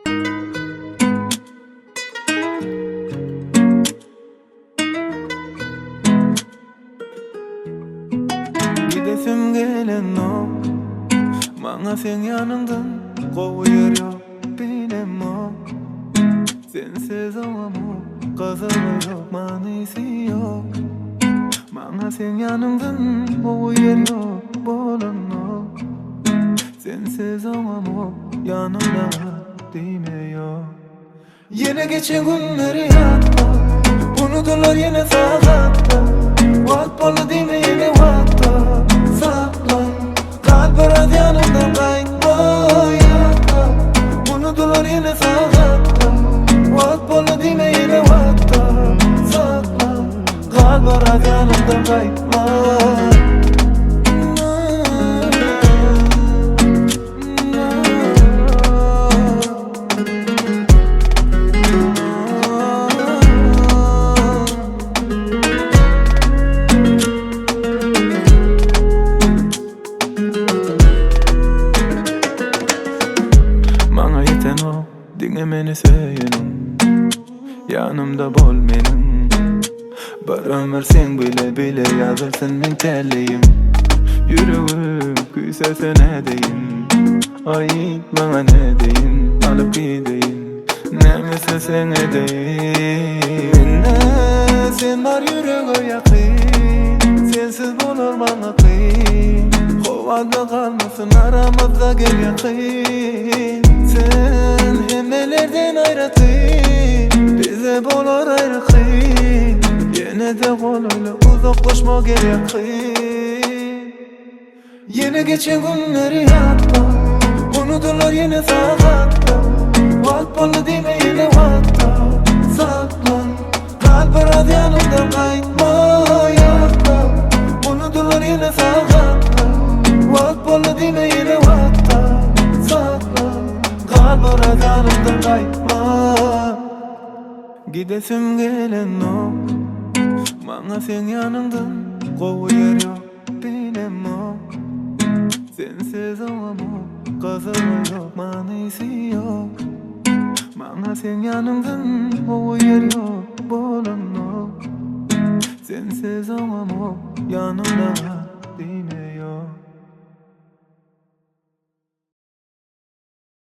Gidesim gelen o, bana sen yanımdan koyuyor yok bilem o. Sensiz olamam, kazanma yok, manisi yok. Bana sen yanımdan koyuyor yok, bolan o. Sensiz olamam, yanımda demiyor. Yine geçen günleri yatma, unuturlar yine sağlatta. Vat bolu deme yine vatta, sakla. Kalp arat yanımdan kayma yatta. Unuturlar yine sağlatta. Vat bolu deme yine vatta, sakla. Kalp arat yanımdan kayma. Bana yeten o, dinlemeni söylenim. Yanımda bol menin. Bir ömür sen bile bile yazırsın min telleyim. Yüreğim küyse sen edeyim. Ay bana ne deyin, alıp gideyim. Nemese sen edeyim. Ne sen var yüreğe yakın. Sensiz bulur bana kıyım. Kovada kalmasın aramızda gel yakın. Sen hemelerden ayrıtın. Bize bulur ayrıkın. Yine de koluyla uzaklaşma gel yakın. Yine geçen günleri yatma, unuturlar yine sağlatta. Vat bolu deme yine vatta, saklan. Kalp arat yanımdan kayma yatta. Unuturlar yine sağlatta. Vat bolu deme yine vatta, saklan. Kalp arat yanımdan kayma. Gidesim gelen o, bana sen yanımdan koyuyor yok bilem o. Sensiz olamam, kazanma yok, manisi yok. Bana sen yanımdan koyuyor yok, bolan o. Sensiz olamam, yanımda değil mi?